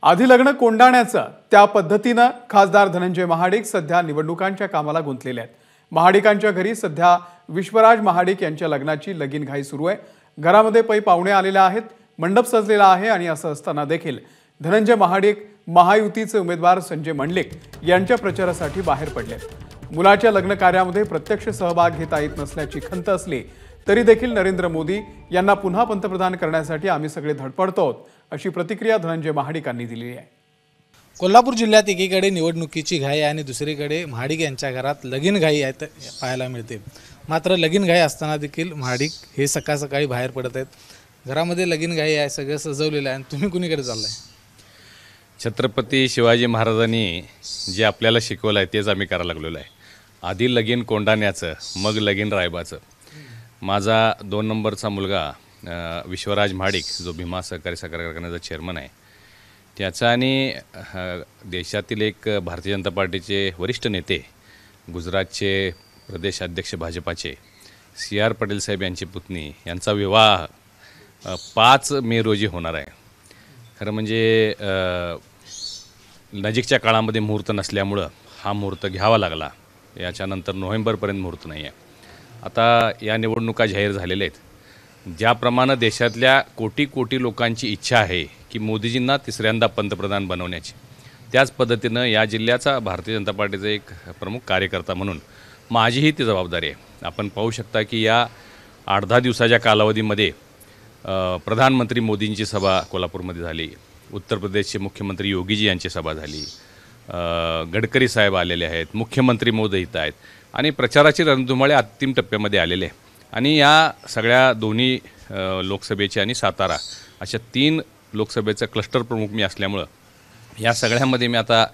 आधी लग्न कोंडाण्याचं त्या पद्धतीनं खासदार धनंजय महाडिक सध्या निवडणुकांच्या कामाला गुंतलेले आहेत। महाडिकांच्या घरी सध्या विश्वराज महाडिक यांच्या लग्नाची लगीनघाई सुरू आहे। घरामध्ये पै पाहुणे आलेले आहेत, मंडप सजलेला आहे आणि असं असताना देखील धनंजय महाडिक महायुतीचे उमेदवार संजय मंडलिक यांच्या प्रचारासाठी बाहेर पडले। मुलाच्या लग्न कार्यामध्ये प्रत्यक्ष सहभाग घेता येत नसल्याची खंत असली तरी देखील नरेंद्र मोदी यांना पुन्हा पंतप्रधान करण्यासाठी आम्ही सगळे धडपडतो आहोत, अशी प्रतिक्रिया धनंजय महाडिकांनी दिली आहे। कोल्हापूर जिल्ह्यात एकीकडे निवडणुकीची घाई आणि दुसरीकडे महाडिक यांच्या घरात लगीन घाई पाहायला मिळते। मात्र लगीन घाई असताना देखील महाडिक हे सकाळ सकाळी बाहेर पडत आहेत। घरामध्ये लगीन घाई आहे, सगळं सजवलेलं आहे आणि तुम्ही कुणीकडे चाललाय? छत्रपती शिवाजी महाराजांनी जे आपल्याला शिकवलं आहे तेच आम्ही करायला लागलेलो आहे। आधी लगीन कोंडाण्याचं, मग लगीन रायबाचं। माझा 2 नंबरचा मुलगा विश्वराज महाडिक जो भीमा सहकारी कारखान्याचा चेअरमन आहे, त्याचा आणि देशातील एक भारतीय जनता पार्टीचे वरिष्ठ नेते, गुजरातचे प्रदेश अध्यक्ष भाजपाचे CR पटेल साहेब यांची पुतणी यांचा विवाह 5 मे रोजी होणार आहे। खरं म्हणजे नजीकच्या काळामध्ये मुहूर्त नसल्यामुळं हा मुहूर्त घ्यावा लागला। याच्यानंतर नोव्हेंबरपर्यंत मुहूर्त नाही आहे। आता या निवडणुका जाहीर झालेल्या आहेत। ज्याप्रमाणे देशातल्या कोटी लोकांची इच्छा आहे की मोदीजींना तिसऱ्यांदा पंतप्रधान बनवण्याची, त्याच पद्धतीनं या जिल्ह्याचा भारतीय जनता पार्टीचा एक प्रमुख कार्यकर्ता म्हणून माझीही ती जबाबदारी आहे। आपण पाहू शकता की या 8-10 दिवसाच्या कालावधीमध्ये प्रधानमंत्री मोदींची सभा कोल्हापूरमध्ये झाली, उत्तर प्रदेशचे मुख्यमंत्री योगीजी यांची सभा झाली, गडकरी साहेब आलेले आहेत, मुख्यमंत्री मोदी इथं आहेत आणि प्रचाराची रणधुमाळी अंतिम टप्प्यामध्ये आलेले आहे। आणि या सगळ्या दोन्ही लोकसभेचे आणि सातारा अशा 3 लोकसभेचा क्लस्टर प्रमुख मी असल्यामुळं या सगळ्यामध्ये मी आता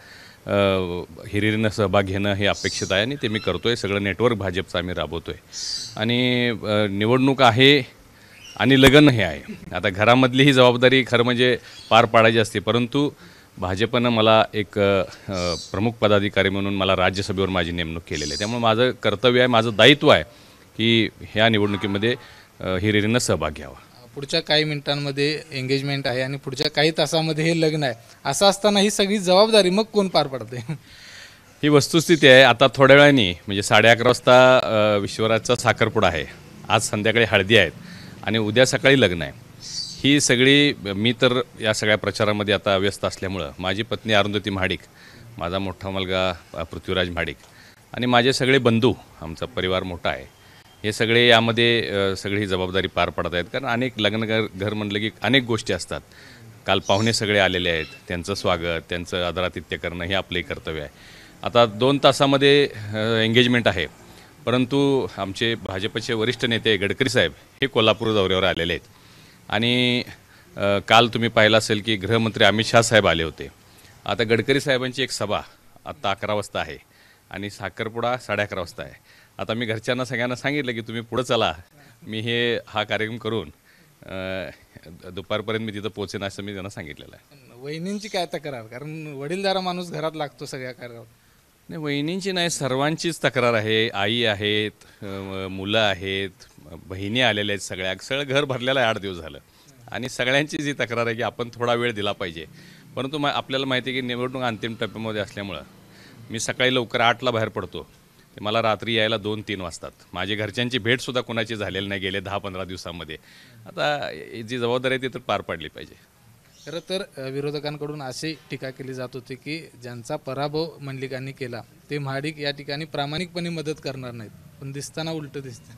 हिरिरीनं सहभाग घेणं हे अपेक्षित आहे आणि ते मी करतो आहे। सगळं नेटवर्क भाजपचं आम्ही राबवतो आहे आणि निवडणूक आहे आणि लग्न हे आहे। आता घरामधली ही जबाबदारी खरं म्हणजे पार पाडायची असते, परंतु भाजपनं मला एक प्रमुख पदाधिकारी म्हणून मला राज्यसभेवर माझी नेमणूक केलेली आहे। त्यामुळे माझं कर्तव्य आहे, माझं दायित्व आहे की ह्या निवडणुकीमध्ये हिरिरीनं सहभाग घ्यावा। पुढच्या काही मिनिटांमध्ये एंगेजमेंट आहे आणि पुढच्या काही तासामध्ये हे लग्न आहे। असं असताना ही सगळी जबाबदारी मग कोण पार पडते? ही वस्तुस्थिती आहे। आता थोड्या वेळाने म्हणजे 11:30 वाजता विश्वराजचा साखरपुडा आहे, आज संध्याकाळी हळदी आहेत आणि उद्या सकाळी लग्न आहे। ही सगळी मी तर या सगळ्या प्रचारामध्ये आता व्यस्त असल्यामुळं माझी पत्नी अरुंधती महाडिक, माझा मोठा मुलगा पृथ्वीराज महाडिक आणि माझे सगळे बंधू, आमचा परिवार मोठा आहे, हे सगळे यामध्ये सगळी जबाबदारी पार पडत आहेत। कारण अनेक लग्न घर म्हटलं की अनेक गोष्टी असतात। काल पाहुणे सगळे आलेले आहेत, त्यांचं स्वागत, त्यांचं आदरातिथ्य करणं हे आपलंही कर्तव्य आहे। आता 2 तासामध्ये एंगेजमेंट आहे, परंतु आमचे भाजपचे वरिष्ठ नेते गडकरी साहेब हे कोल्हापूर दौऱ्यावर आलेले आहेत आणि काल तुम्ही पाहिलं असेल की गृहमंत्री अमित शाह साहेब आले होते। आता गडकरी साहेबांची एक सभा आत्ता 11 वाजता आहे आणि साखरपुडा 11:30 वाजता आहे। आता मी घरच्यांना सगळ्यांना सांगितलं की तुम्ही पुढं चला, मी हा कार्यक्रम करून दुपारपर्यंत मी तिथं पोहोचेन असं मी त्यांना सांगितलेलं आहे। वहिनींची काय तक्रार? कारण वडीलधारा माणूस घरात लागतो सगळ्या कार्यावर। नाही, वहिनींची नाही, सर्वांचीच तक्रार आहे। आई आहेत, मुलं आहेत, बहिणी आलेल्या आहेत, सगळं घर भरलेलं आहे 8 दिवस झालं आणि सगळ्यांची जी तक्रार आहे की आपण थोडा वेळ दिला पाहिजे। परंतु आपल्याला माहिती आहे की निवडणूक अंतिम टप्प्यामध्ये असल्यामुळं मी सकाळी लवकर 8ला बाहेर पडतो, ते मला रात्री यायला 2-3 वाजतात। माझ्या घरच्यांची भेटसुद्धा कोणाची झालेली नाही गेले 10-15 दिवसामध्ये। आता जी जबाबदारी आहे ती तर पार पाडली पाहिजे। खरं तर विरोधकांकडून अशी टीका केली जात होती की ज्यांचा पराभव मंडलिकांनी केला ते महाडिक या ठिकाणी प्रामाणिकपणे मदत करणार नाहीत, पण दिसताना उलटं दिसतं।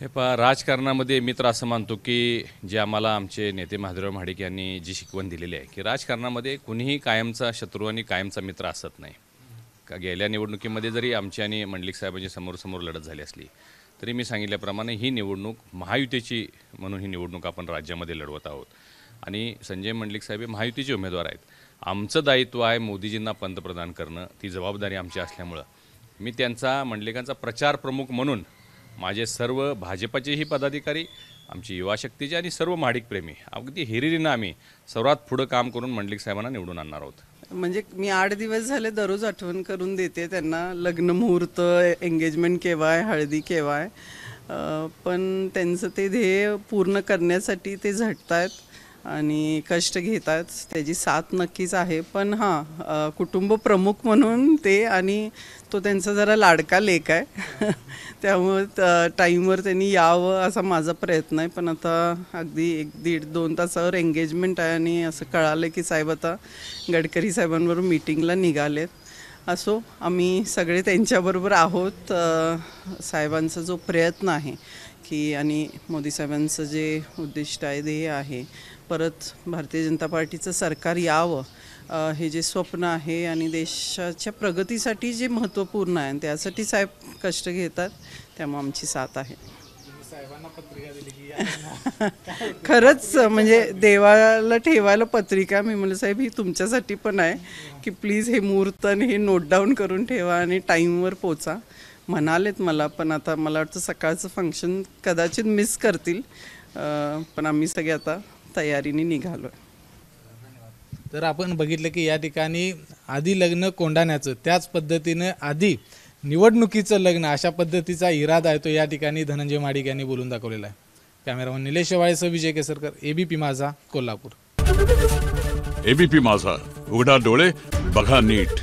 हे राजकारणामध्ये मी तर असं मानतो की जे आम्हाला आमचे नेते महादेवराव महाडिक यांनी जी शिकवण दिलेली आहे की राजकारणामध्ये कुणीही कायमचा शत्रू आणि कायमचा मित्र असत नाही। का गेल्या निवडणुकीमध्ये जरी आमची आणि मंडलिक साहेबांची समोर लढत झाली असली तरी मी सांगितल्याप्रमाणे ही निवडणूक महायुतीची म्हणून ही निवडणूक आपण राज्यामध्ये लढवत आहोत आणि संजय मंडलिक साहेब हे महायुतीचे उमेदवार आहेत। आमचं दायित्व आहे मोदीजींना पंतप्रधान करणं, ती जबाबदारी आमची असल्यामुळं मी त्यांचा मंडलिकांचा प्रचार प्रमुख म्हणून माझे सर्व भाजपाचेही पदाधिकारी, आमची युवा शक्तीचे आणि सर्व महाडिक प्रेमी अगदी हिरिरीनं आम्ही सर्वात पुढं काम करून मंडलिक साहेबांना निवडून आणणार आहोत। म्हणजे मी 8 दिवस झाले दररोज आठवण करून देते त्यांना, लग्न मुहूर्त, एंगेजमेंट केव्हा आहे, हळदी केव्हा आहे, पण त्यांचं ते ध्येय पूर्ण करण्यासाठी ते झटतायत आणि कष्ट घेतात, त्याची साथ नक्कीच आहे. पण हां, कुटुंब प्रमुख म्हणून ते, आणि तो त्यांचा जरा लाडका लेक आहे त्यामुळे टाईमवर त्यांनी यावं असा माझा प्रयत्न आहे. पण आता अगदी 1-1.5-2 तासावर एंगेजमेंट आहे आणि असं कळालं की साहेब आता गडकरी साहेबांबरोबर मीटिंगला निघालेत. असो, आम्ही सगळे त्यांच्याबरोबर आहोत. साहेबांचा जो प्रयत्न आहे की, आणि मोदी साहेबांचं जे उद्दिष्ट आहे, ध्येय आहे, परत भारतीय जनता पार्टीचं सरकार यावं, हे जे स्वप्न आहे आणि देशाच्या प्रगतीसाठी जे महत्त्वपूर्ण आहे त्यासाठी साहेब कष्ट घेतात. त्यामुळे आमची साथ आहे. खरंच म्हणजे देवाला ठेवायला पत्रिका, मी म्हणलं साहेब ही तुमच्यासाठी पण आहे की प्लीज हे मुहूर्त आणि हे नोट डाऊन करून ठेवा आणि टाईमवर पोचा म्हणालेत मला. पण आता मला वाटतं सकाळचं फंक्शन कदाचित मिस करतील, पण आम्ही सगळे आता तयारीने निघालो आहे. तर आपण बघितलं की या ठिकाणी आधी लग्न कोंडाण्याचं, त्याच पद्धतीनं आधी निवडणुकीचं लग्न, अशा पद्धतीचा इरादा आहे तो या ठिकाणी धनंजय महाडिक यांनी बोलून दाखवलेला आहे. कॅमेरामन निलेश शेवाळेसह विजय केसरकर, एबीपी माझा, कोल्हापूर. एबीपी माझा, उघडा डोळे बघा नीट.